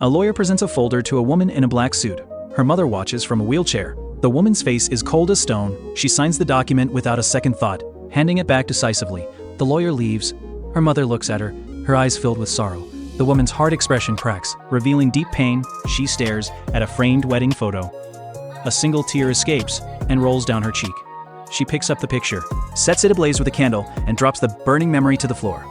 A lawyer presents a folder to a woman in a black suit. Her mother watches from a wheelchair. The woman's face is cold as stone. She signs the document without a second thought, handing it back decisively. The lawyer leaves. Her mother looks at her, her eyes filled with sorrow. The woman's hard expression cracks, revealing deep pain. She stares at a framed wedding photo. A single tear escapes and rolls down her cheek. She picks up the picture, sets it ablaze with a candle, and drops the burning memory to the floor.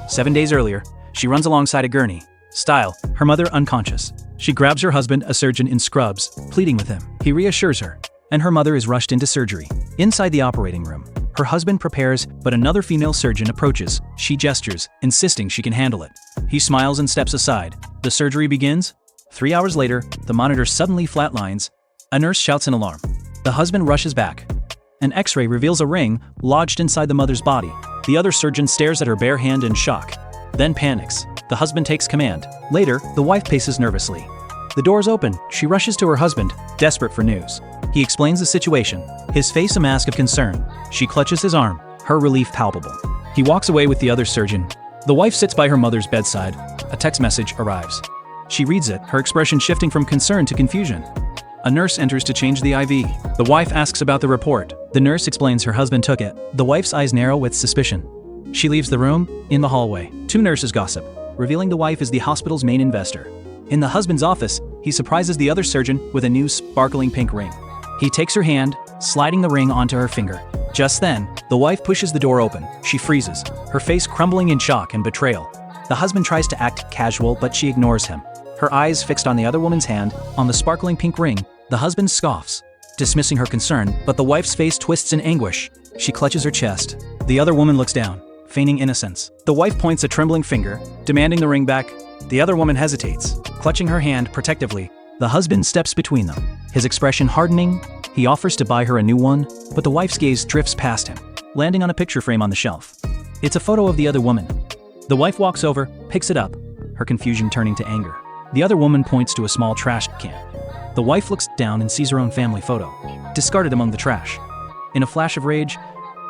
7 days earlier, she runs alongside a gurney. Style, her mother unconscious. She grabs her husband, a surgeon in scrubs, pleading with him. He reassures her, and her mother is rushed into surgery. Inside the operating room, her husband prepares, but another female surgeon approaches. She gestures, insisting she can handle it. He smiles and steps aside. The surgery begins. 3 hours later, the monitor suddenly flatlines. A nurse shouts in alarm. The husband rushes back. An X-ray reveals a ring lodged inside the mother's body. The other surgeon stares at her bare hand in shock, then panics. The husband takes command. Later, the wife paces nervously. The doors open. She rushes to her husband, desperate for news. He explains the situation, his face a mask of concern. She clutches his arm, her relief palpable. He walks away with the other surgeon. The wife sits by her mother's bedside. A text message arrives. She reads it, her expression shifting from concern to confusion. A nurse enters to change the IV. The wife asks about the report. The nurse explains her husband took it. The wife's eyes narrow with suspicion. She leaves the room. In the hallway, two nurses gossip, revealing the wife is the hospital's main investor. In the husband's office, he surprises the other surgeon with a new sparkling pink ring. He takes her hand, sliding the ring onto her finger. Just then, the wife pushes the door open. She freezes, her face crumbling in shock and betrayal. The husband tries to act casual, but she ignores him. Her eyes fixed on the other woman's hand, on the sparkling pink ring. The husband scoffs, dismissing her concern, but the wife's face twists in anguish. She clutches her chest. The other woman looks down, feigning innocence. The wife points a trembling finger, demanding the ring back. The other woman hesitates, clutching her hand protectively. The husband steps between them, his expression hardening. He offers to buy her a new one, but the wife's gaze drifts past him, landing on a picture frame on the shelf. It's a photo of the other woman. The wife walks over, picks it up, her confusion turning to anger. The other woman points to a small trash can. The wife looks down and sees her own family photo, discarded among the trash. In a flash of rage,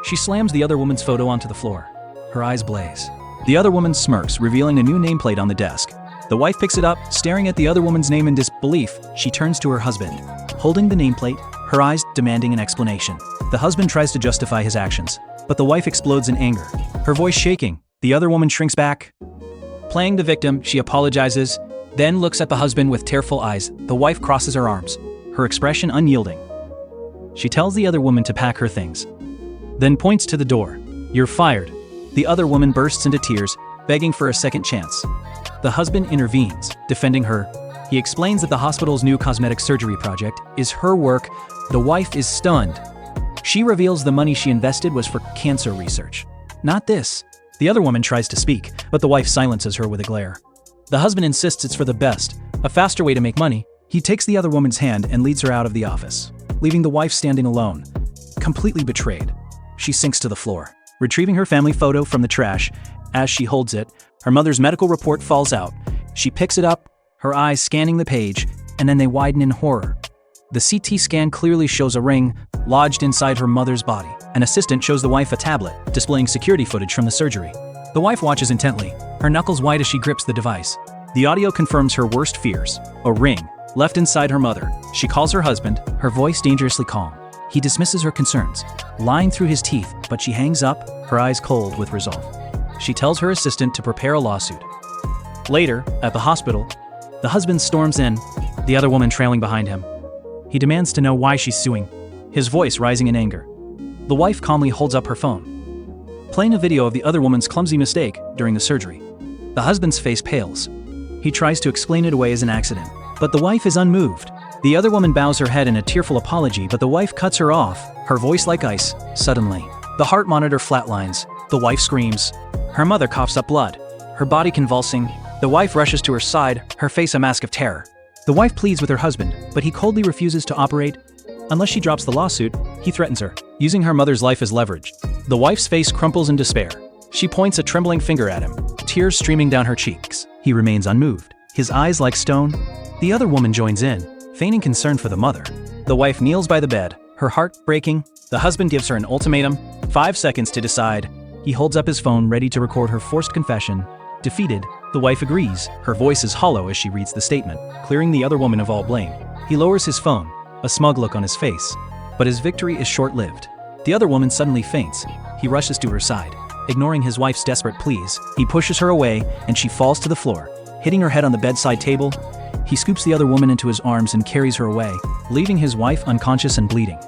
she slams the other woman's photo onto the floor. Her eyes blaze. The other woman smirks, revealing a new nameplate on the desk. The wife picks it up, staring at the other woman's name in disbelief. She turns to her husband, holding the nameplate, her eyes demanding an explanation. The husband tries to justify his actions, but the wife explodes in anger, her voice shaking. The other woman shrinks back. Playing the victim, she apologizes, then looks at the husband with tearful eyes. The wife crosses her arms, her expression unyielding. She tells the other woman to pack her things, then points to the door. "You're fired." The other woman bursts into tears, begging for a second chance. The husband intervenes, defending her. He explains that the hospital's new cosmetic surgery project is her work. The wife is stunned. She reveals the money she invested was for cancer research. Not this. The other woman tries to speak, but the wife silences her with a glare. The husband insists it's for the best, a faster way to make money. He takes the other woman's hand and leads her out of the office, leaving the wife standing alone, completely betrayed. She sinks to the floor, retrieving her family photo from the trash. As she holds it, her mother's medical report falls out. She picks it up, her eyes scanning the page, and then they widen in horror. The CT scan clearly shows a ring lodged inside her mother's body. An assistant shows the wife a tablet, displaying security footage from the surgery. The wife watches intently, her knuckles white as she grips the device. The audio confirms her worst fears, a ring left inside her mother. She calls her husband, her voice dangerously calm. He dismisses her concerns, lying through his teeth, but she hangs up, her eyes cold with resolve. She tells her assistant to prepare a lawsuit. Later, at the hospital, the husband storms in, the other woman trailing behind him. He demands to know why she's suing, his voice rising in anger. The wife calmly holds up her phone, playing a video of the other woman's clumsy mistake during the surgery. The husband's face pales. He tries to explain it away as an accident, but the wife is unmoved. The other woman bows her head in a tearful apology, but the wife cuts her off, her voice like ice. Suddenly, the heart monitor flatlines. The wife screams. Her mother coughs up blood, her body convulsing. The wife rushes to her side, her face a mask of terror. The wife pleads with her husband, but he coldly refuses to operate. Unless she drops the lawsuit, he threatens her, using her mother's life as leverage. The wife's face crumples in despair. She points a trembling finger at him, tears streaming down her cheeks. He remains unmoved, his eyes like stone. The other woman joins in, feigning concern for the mother. The wife kneels by the bed, her heart breaking. The husband gives her an ultimatum, 5 seconds to decide. He holds up his phone ready to record her forced confession. Defeated, The wife agrees. Her voice is hollow as she reads the statement, clearing the other woman of all blame. He lowers his phone, a smug look on his face. But his victory is short-lived. The other woman suddenly faints. He rushes to her side. Ignoring his wife's desperate pleas, he pushes her away and she falls to the floor, hitting her head on the bedside table. He scoops the other woman into his arms and carries her away, leaving his wife unconscious and bleeding.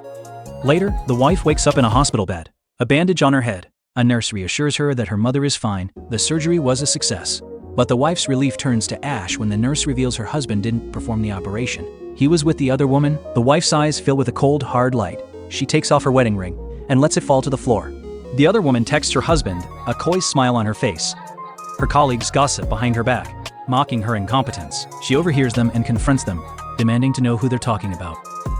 Later, the wife wakes up in a hospital bed, a bandage on her head. A nurse reassures her that her mother is fine. The surgery was a success. But the wife's relief turns to ash when the nurse reveals her husband didn't perform the operation. He was with the other woman. The wife's eyes fill with a cold, hard light. She takes off her wedding ring and lets it fall to the floor. The other woman texts her husband, a coy smile on her face. Her colleagues gossip behind her back, mocking her incompetence. She overhears them and confronts them, demanding to know who they're talking about.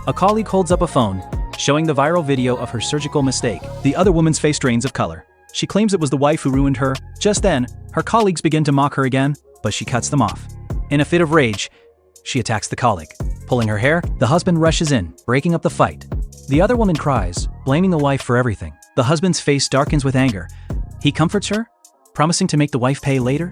A colleague holds up a phone, showing the viral video of her surgical mistake. The other woman's face drains of color. She claims it was the wife who ruined her. Just then, her colleagues begin to mock her again, but she cuts them off. In a fit of rage, she attacks the colleague. Pulling her hair, the husband rushes in, breaking up the fight. The other woman cries, blaming the wife for everything. The husband's face darkens with anger. He comforts her, promising to make the wife pay later.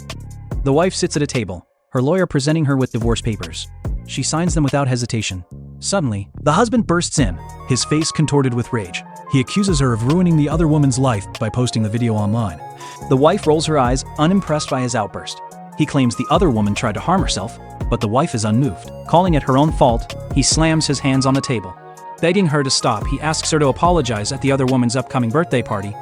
The wife sits at a table, her lawyer presenting her with divorce papers. She signs them without hesitation. Suddenly, the husband bursts in, his face contorted with rage. He accuses her of ruining the other woman's life by posting the video online. The wife rolls her eyes, unimpressed by his outburst. He claims the other woman tried to harm herself, but the wife is unmoved. Calling it her own fault, he slams his hands on the table. Begging her to stop, he asks her to apologize at the other woman's upcoming birthday party.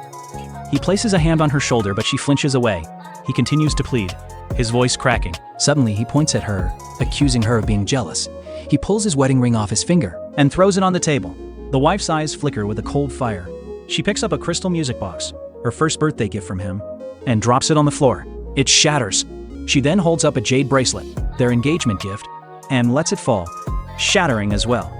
He places a hand on her shoulder, but she flinches away. He continues to plead, his voice cracking. Suddenly, he points at her, accusing her of being jealous. He pulls his wedding ring off his finger and throws it on the table. The wife's eyes flicker with a cold fire. She picks up a crystal music box, her first birthday gift from him, and drops it on the floor. It shatters. She then holds up a jade bracelet, their engagement gift, and lets it fall, shattering as well.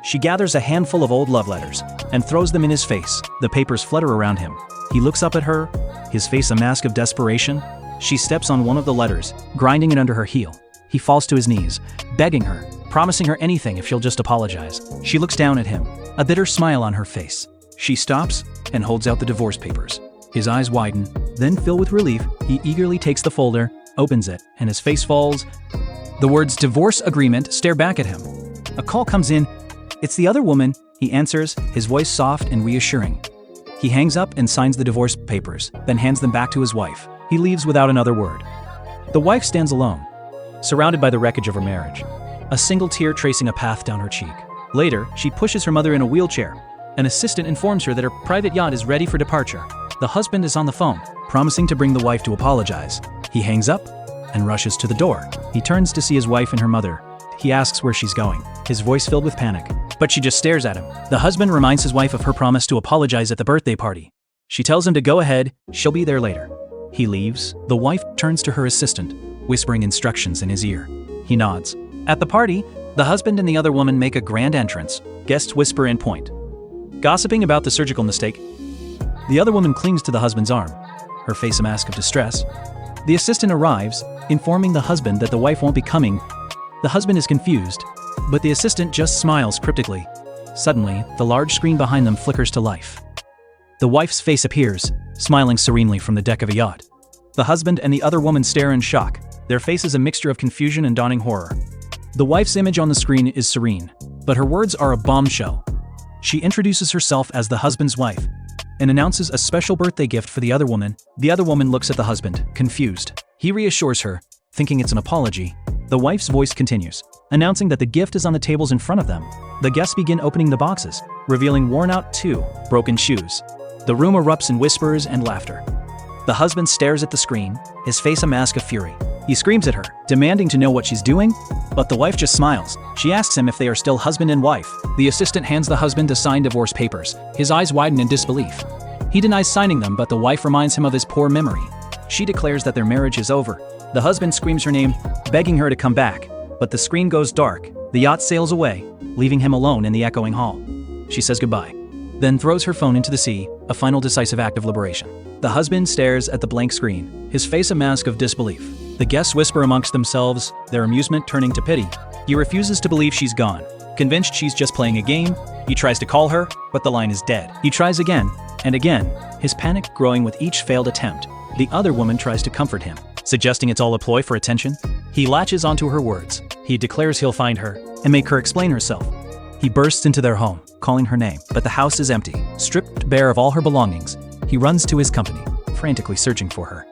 She gathers a handful of old love letters and throws them in his face. The papers flutter around him. He looks up at her, his face a mask of desperation. She steps on one of the letters, grinding it under her heel. He falls to his knees, begging her, promising her anything if she'll just apologize. She looks down at him, a bitter smile on her face. She stops and holds out the divorce papers. His eyes widen, then fill with relief. He eagerly takes the folder, opens it, and his face falls. The words divorce agreement stare back at him. A call comes in. It's the other woman. He answers, his voice soft and reassuring. He hangs up and signs the divorce papers, then hands them back to his wife. He leaves without another word. The wife stands alone, surrounded by the wreckage of her marriage, a single tear tracing a path down her cheek. Later, she pushes her mother in a wheelchair. An assistant informs her that her private yacht is ready for departure. The husband is on the phone, promising to bring the wife to apologize. He hangs up and rushes to the door. He turns to see his wife and her mother. He asks where she's going, his voice filled with panic, but she just stares at him. The husband reminds his wife of her promise to apologize at the birthday party. She tells him to go ahead, she'll be there later. He leaves. The wife turns to her assistant, whispering instructions in his ear. He nods. At the party, the husband and the other woman make a grand entrance. Guests whisper and point, gossiping about the surgical mistake. The other woman clings to the husband's arm, her face a mask of distress. The assistant arrives, informing the husband that the wife won't be coming. The husband is confused, but the assistant just smiles cryptically. Suddenly, the large screen behind them flickers to life. The wife's face appears, smiling serenely from the deck of a yacht. The husband and the other woman stare in shock, their faces a mixture of confusion and dawning horror. The wife's image on the screen is serene, but her words are a bombshell. She introduces herself as the husband's wife and announces a special birthday gift for the other woman. The other woman looks at the husband, confused. He reassures her, thinking it's an apology. The wife's voice continues, announcing that the gift is on the tables in front of them. The guests begin opening the boxes, revealing worn-out broken shoes. The room erupts in whispers and laughter. The husband stares at the screen, his face a mask of fury. He screams at her, demanding to know what she's doing, but the wife just smiles. She asks him if they are still husband and wife. The assistant hands the husband to sign divorce papers. His eyes widen in disbelief. He denies signing them, but the wife reminds him of his poor memory. She declares that their marriage is over. The husband screams her name, begging her to come back, but the screen goes dark. The yacht sails away, leaving him alone in the echoing hall. She says goodbye, then throws her phone into the sea, a final decisive act of liberation. The husband stares at the blank screen, his face a mask of disbelief. The guests whisper amongst themselves, their amusement turning to pity. He refuses to believe she's gone. Convinced she's just playing a game, he tries to call her, but the line is dead. He tries again and again, his panic growing with each failed attempt. The other woman tries to comfort him, suggesting it's all a ploy for attention. He latches onto her words. He declares he'll find her and make her explain herself. He bursts into their home, calling her name, but the house is empty. Stripped bare of all her belongings, he runs to his company, frantically searching for her.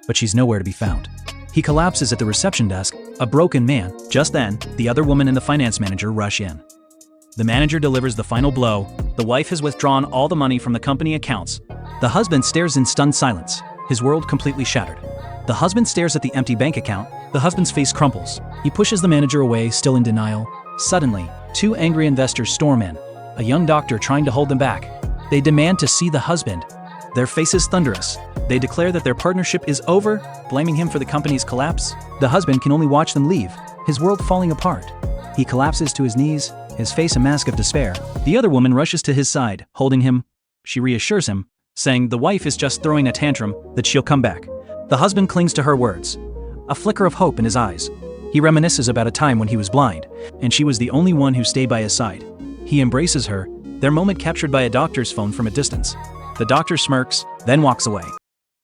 But she's nowhere to be found. He collapses at the reception desk, a broken man. Just then, the other woman and the finance manager rush in. The manager delivers the final blow. The wife has withdrawn all the money from the company accounts. The husband stares in stunned silence, his world completely shattered. The husband stares at the empty bank account. The husband's face crumples. He pushes the manager away, still in denial. Suddenly, two angry investors storm in, a young doctor trying to hold them back. They demand to see the husband. Their faces thunderous. They declare that their partnership is over, blaming him for the company's collapse. The husband can only watch them leave, his world falling apart. He collapses to his knees, his face a mask of despair. The other woman rushes to his side, holding him. She reassures him, saying the wife is just throwing a tantrum, that she'll come back. The husband clings to her words, a flicker of hope in his eyes. He reminisces about a time when he was blind, and she was the only one who stayed by his side. He embraces her, their moment captured by a doctor's phone from a distance. The doctor smirks, then walks away.